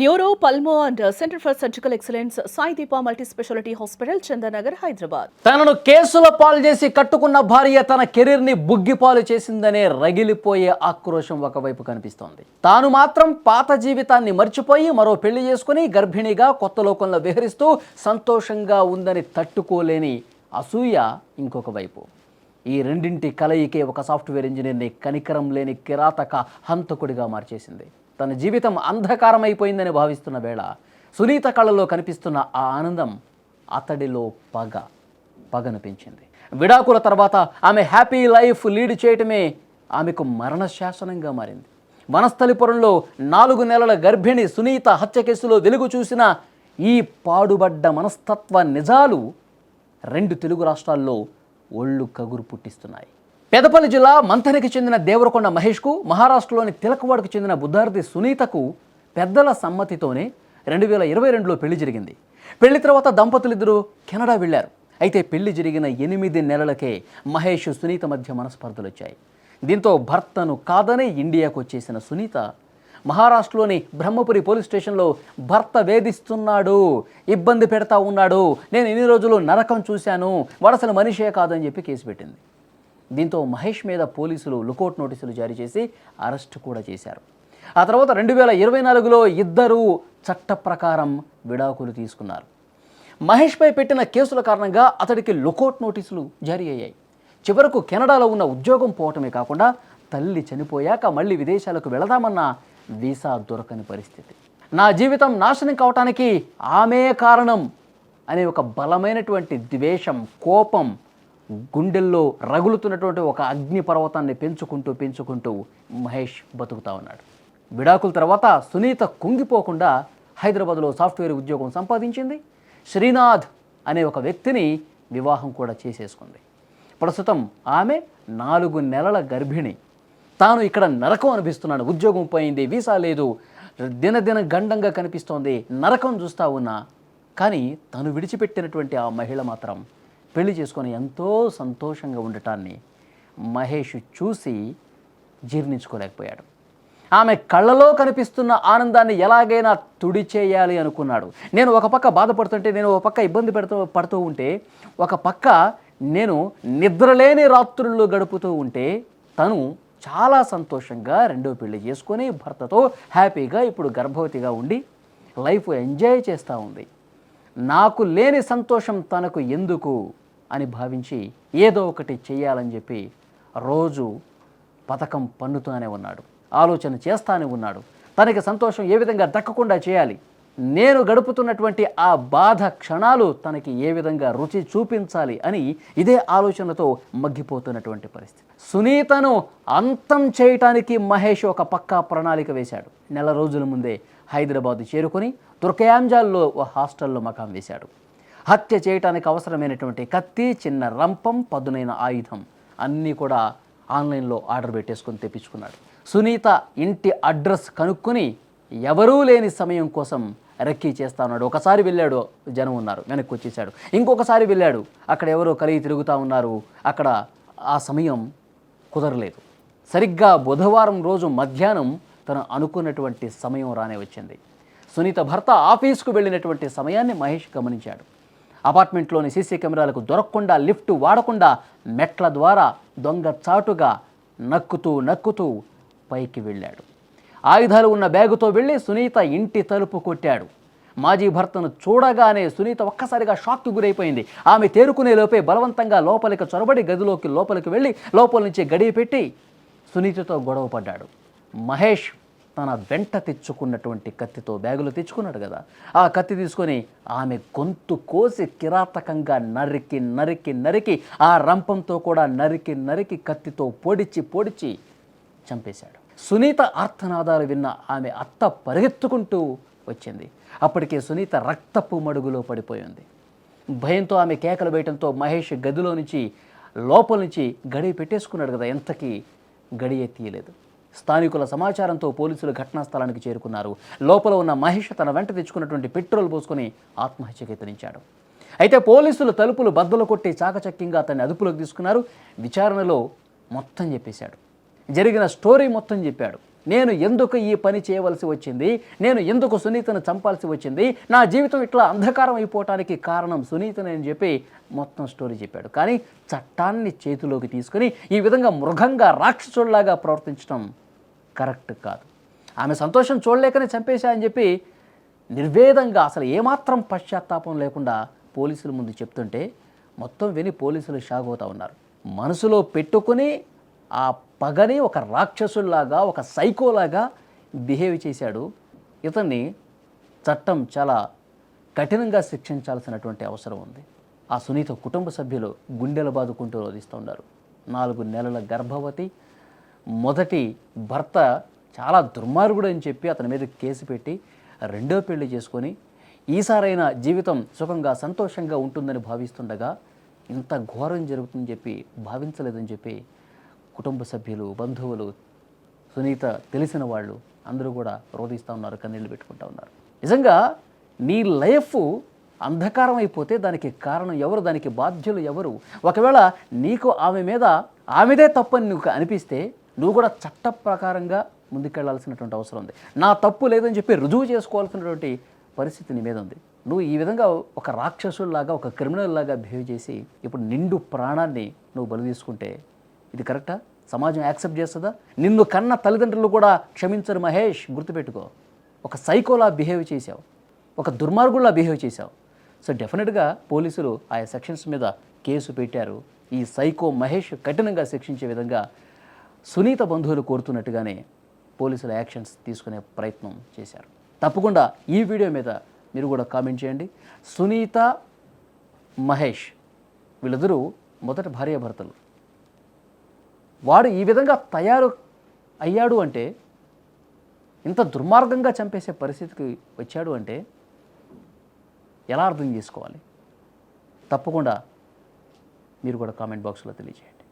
Neuro, pulmo and centre for surgical excellence Sai Deepa multi speciality hospital, Chandanagar, Hyderabad. తనను కేసుల పాలు చేసి కట్టుకున్న భార్య తన కెరీర్ని బుగ్గిపాలు చేసిందనే రగిలిపోయే ఆక్రోశం ఒకవైపు కనిపిస్తోంది. తాను మాత్రం పాత జీవితాన్ని మర్చిపోయి మరో పెళ్లి చేసుకుని గర్భిణిగా కొత్త లోకంలో విహరిస్తూ సంతోషంగా ఉందని తట్టుకోలేని అసూయ ఇంకొక వైపు. ఈ రెండింటి కలయికే ఒక సాఫ్ట్వేర్ ఇంజనీర్ని కనికరం లేని కిరాతక హంతకుడిగా మార్చేసింది. తన జీవితం అంధకారమైపోయిందని భావిస్తున్న వేళ సునీత కళ్ళలో కనిపిస్తున్న ఆ ఆనందం అతడిలో పగను పెంచింది. విడాకుల తర్వాత ఆమె హ్యాపీ లైఫ్ లీడ్ చేయటమే ఆమెకు మరణ శాసనంగా మారింది. వనస్థలిపురంలో 4 నెలల గర్భిణి సునీత హత్య కేసులో వెలుగు చూసిన ఈ పాడుబడ్డ మనస్తత్వ నిజాలు 2 తెలుగు రాష్ట్రాల్లో ఒళ్ళు కగురు పుట్టిస్తున్నాయి. పెదపల్లి జిల్లా మంథనికి చెందిన దేవరకొండ మహేష్కు, మహారాష్ట్రలోని తిలకవాడకు చెందిన బుద్ధార్థి సునీతకు పెద్దల సమ్మతితోనే 2022లో పెళ్లి జరిగింది. పెళ్లి తర్వాత దంపతులిద్దరూ కెనడా వెళ్లారు. అయితే పెళ్లి జరిగిన 8 నెలలకే మహేష్, సునీత మధ్య మనస్పర్ధలు వచ్చాయి. దీంతో భర్తను కాదని ఇండియాకు వచ్చేసిన సునీత మహారాష్ట్రలోని బ్రహ్మపురి పోలీస్ స్టేషన్లో భర్త వేధిస్తున్నాడు, ఇబ్బంది పెడతా ఉన్నాడు, నేను ఇన్ని రోజులు నరకం చూశాను, వాడు అసలు మనిషే కాదని చెప్పి కేసు పెట్టింది. దీంతో మహేష్ మీద పోలీసులు లుకౌట్ నోటీసులు జారీ చేసి అరెస్టు కూడా చేశారు. ఆ తర్వాత 2024లో ఇద్దరూ చట్ట ప్రకారం విడాకులు తీసుకున్నారు. మహేష్పై పెట్టిన కేసుల కారణంగా అతడికి లుకౌట్ నోటీసులు జారీ అయ్యాయి. చివరకు కెనడాలో ఉన్న ఉద్యోగం పోవటమే కాకుండా తల్లి చనిపోయాక మళ్ళీ విదేశాలకు వెళదామన్న వీసా దొరకని పరిస్థితి. నా జీవితం నాశనం కావటానికి ఆమె కారణం అనే ఒక బలమైనటువంటి ద్వేషం, కోపం గుండెల్లో రగులుతున్నటువంటి ఒక అగ్ని పర్వతాన్ని పెంచుకుంటూ మహేష్ బతుకుతా ఉన్నాడు. విడాకుల తర్వాత సునీత కుంగిపోకుండా హైదరాబాద్లో సాఫ్ట్వేర్ ఉద్యోగం సంపాదించింది. శ్రీనాథ్ అనే ఒక వ్యక్తిని వివాహం కూడా చేసేసుకుంది. ప్రస్తుతం ఆమె 4 నెలల గర్భిణి. తాను ఇక్కడ నరకం అనిపిస్తున్నాను, ఉద్యోగం పోయింది, వీసా లేదు, దినదిన గండంగా కనిపిస్తోంది, నరకం చూస్తూ ఉన్నా. కానీ తను విడిచిపెట్టినటువంటి ఆ మహిళ మాత్రం పెళ్లి చేసుకొని ఎంతో సంతోషంగా ఉండటాన్ని మహేష్ చూసి జీర్ణించుకోలేకపోయాడు. ఆమె కళ్ళలో కనిపిస్తున్న ఆనందాన్ని ఎలాగైనా తుడిచేయాలి అనుకున్నాడు. నేను ఒక పక్క బాధపడుతుంటే, నేను ఒక పక్క ఇబ్బంది పడుతూ ఉంటే, ఒక పక్క నేను నిద్రలేని రాత్రుల్లో గడుపుతూ ఉంటే, తను చాలా సంతోషంగా 2వ పెళ్లి చేసుకొని భర్తతో హ్యాపీగా ఇప్పుడు గర్భవతిగా ఉండి లైఫ్ ఎంజాయ్ చేస్తూ ఉంది. నాకు లేని సంతోషం తనకు ఎందుకు అని భావించి ఏదో ఒకటి చేయాలని చెప్పి రోజు పథకం పన్నుతూనే ఉన్నాడు, ఆలోచన చేస్తానే ఉన్నాడు. తనకి సంతోషం ఏ విధంగా దక్కకుండా చేయాలి, నేను గడుపుతున్నటువంటి ఆ బాధ క్షణాలు తనకి ఏ విధంగా రుచి చూపించాలి అని ఇదే ఆలోచనతో మగ్గిపోతున్నటువంటి పరిస్థితి. సునీతను అంతం చేయటానికి మహేష్ ఒక పక్కా ప్రణాళిక వేశాడు. నెల రోజుల ముందే హైదరాబాద్ చేరుకొని తుర్కయాంజాల్లో ఓ హాస్టల్లో మకాం వేశాడు. హత్య చేయటానికి అవసరమైనటువంటి కత్తి, చిన్న రంపం, పదునైన ఆయుధం అన్నీ కూడా ఆన్లైన్లో ఆర్డర్ పెట్టేసుకొని తెప్పించుకున్నాడు. సునీత ఇంటి అడ్రస్ కనుక్కొని ఎవరూ లేని సమయం కోసం రెక్కీ చేస్తా ఉన్నాడు. ఒకసారి వెళ్ళాడు, జనం ఉన్నారు, వెనక్కి వచ్చేసాడు. ఇంకొకసారి వెళ్ళాడు, అక్కడ ఎవరో కలిగి తిరుగుతూ ఉన్నారు, అక్కడ ఆ సమయం కుదరలేదు. సరిగ్గా బుధవారం రోజు మధ్యాహ్నం తను అనుకున్నటువంటి సమయం రానే వచ్చింది. సునీత భర్త ఆఫీస్కు వెళ్ళినటువంటి సమయాన్ని మహేష్ గమనించాడు. అపార్ట్మెంట్లోని సీసీ కెమెరాలకు దొరకకుండా, లిఫ్ట్ వాడకుండా మెట్ల ద్వారా దొంగ చాటుగా నక్కుతూ పైకి వెళ్ళాడు. ఆయుధాలు ఉన్న బ్యాగుతో వెళ్ళి సునీత ఇంటి తలుపు కొట్టాడు. మాజీ భర్తను చూడగానే సునీత ఒక్కసారిగా షాక్కి గురైపోయింది. ఆమె తేరుకునే లోపే బలవంతంగా లోపలికి చొరబడి లోపలికి వెళ్ళి లోపల నుంచి గడియ పెట్టి సునీతతో గొడవ పడ్డాడు. మహేష్ తన వెంట తెచ్చుకున్నటువంటి కత్తితో, బ్యాగులో తెచ్చుకున్నాడు కదా, ఆ కత్తి తీసుకొని ఆమె గొంతు కోసి కిరాతకంగా నరికి ఆ రంపంతో కూడా నరికి కత్తితో పొడిచి చంపేశాడు. సునీత ఆర్తనాదాలు విన్న ఆమె అత్త పరిగెత్తుకుంటూ వచ్చింది. అప్పటికే సునీత రక్తపు మడుగులో పడిపోయింది. భయంతో ఆమె కేకలు వేయడంతో మహేష్ గదిలో నుంచి లోపల నుంచి గడియ పెట్టేసుకున్నాడు కదా, ఎంతకీ గడియ తీయలేదు. స్థానికుల సమాచారంతో పోలీసులు ఘటనా స్థలానికి చేరుకున్నారు. లోపల ఉన్న మహేష్ తన వెంట తెచ్చుకున్నటువంటి పెట్రోల్ పోసుకొని ఆత్మహత్యకు యత్నించాడు. అయితే పోలీసులు తలుపులు బద్దలు కొట్టి చాకచక్యంగా అతన్ని అదుపులోకి తీసుకున్నారు. విచారణలో మొత్తం చెప్పేశాడు, జరిగిన స్టోరీ మొత్తం చెప్పాడు. నేను ఎందుకు ఈ పని చేయవలసి వచ్చింది, నేను ఎందుకు సునీతను చంపాల్సి వచ్చింది, నా జీవితం ఇట్లా అంధకారం అయిపోవటానికి కారణం సునీతనే అని చెప్పి మొత్తం స్టోరీ చెప్పాడు. కానీ చట్టాన్ని చేతిలోకి తీసుకొని ఈ విధంగా మృగంగా రాక్షసుల్లాగా ప్రవర్తించడం కరెక్ట్ కాదు. ఆమె సంతోషం చూడలేకనే చంపేశా అని చెప్పి నిర్వేదంగా అసలు ఏమాత్రం పశ్చాత్తాపం లేకుండా పోలీసుల ముందు చెప్తుంటే మొత్తం విని పోలీసులు షాక్ అవుతూ ఉన్నారు. మనసులో పెట్టుకుని ఆ పగని ఒక రాక్షసుల్లాగా, ఒక సైకోలాగా బిహేవ్ చేశాడు. ఇతన్ని చట్టం చాలా కఠినంగా శిక్షించాల్సినటువంటి అవసరం ఉంది. ఆ సునీత కుటుంబ సభ్యులు గుండెలు బాదుకుంటూ రోధిస్తూ ఉన్నారు. 4 నెలల గర్భవతి, మొదటి భర్త చాలా దుర్మార్గుడు అని చెప్పి అతని మీద కేసు పెట్టి రెండో పెళ్లి చేసుకొని ఈసారైనా జీవితం సుఖంగా సంతోషంగా ఉంటుందని భావిస్తుండగా ఇంత ఘోరం జరుగుతుందని చెప్పి భావించలేదని చెప్పి కుటుంబ సభ్యులు, బంధువులు, సునీత తెలిసిన వాళ్ళు అందరూ కూడా రోధిస్తూ ఉన్నారు, కన్నీళ్ళు పెట్టుకుంటూ ఉన్నారు. నిజంగా నీ లైఫ్ అంధకారం అయిపోతే దానికి కారణం ఎవరు, దానికి బాధ్యులు ఎవరు? ఒకవేళ నీకు ఆమెదే తప్పని నీకు అనిపిస్తే నువ్వు కూడా చట్ట ప్రకారంగా ముందుకెళ్లాల్సినటువంటి అవసరం ఉంది. నా తప్పు లేదని చెప్పి రుజువు చేసుకోవాల్సినటువంటి పరిస్థితి నీ మీద ఉంది. నువ్వు ఈ విధంగా ఒక రాక్షసుల్లాగా, ఒక క్రిమినల్ లాగా బిహేవ్ చేసి ఇప్పుడు నిండు ప్రాణాన్ని నువ్వు బలి తీసుకుంటే ఇది కరెక్టా? సమాజం యాక్సెప్ట్ చేస్తుందా? నిన్ను కన్న తల్లిదండ్రులు కూడా క్షమించరు మహేష్, గుర్తుపెట్టుకో. ఒక సైకోలా బిహేవ్ చేశావు, ఒక దుర్మార్గుల్లా బిహేవ్ చేశావు. సో డెఫినెట్గా పోలీసులు ఆయా సెక్షన్స్ మీద కేసు పెట్టారు. ఈ సైకో మహేష్ కఠినంగా శిక్షించే విధంగా సునీత బంధువులు కోరుతున్నట్టుగానే పోలీసులు యాక్షన్స్ తీసుకునే ప్రయత్నం చేశారు. తప్పకుండా ఈ వీడియో మీద మీరు కూడా కామెంట్ చేయండి. సునీత, మహేష్ వీళ్ళిద్దరూ మొదట భార్యాభర్తలు. వాడు ఈ విధంగా తయారు అయ్యాడు అంటే, ఇంత దుర్మార్గంగా చంపేసే పరిస్థితికి వచ్చాడు అంటే ఎలా అర్థం చేసుకోవాలి? తప్పకుండా మీరు కూడా కామెంట్ బాక్స్లో తెలియజేయండి.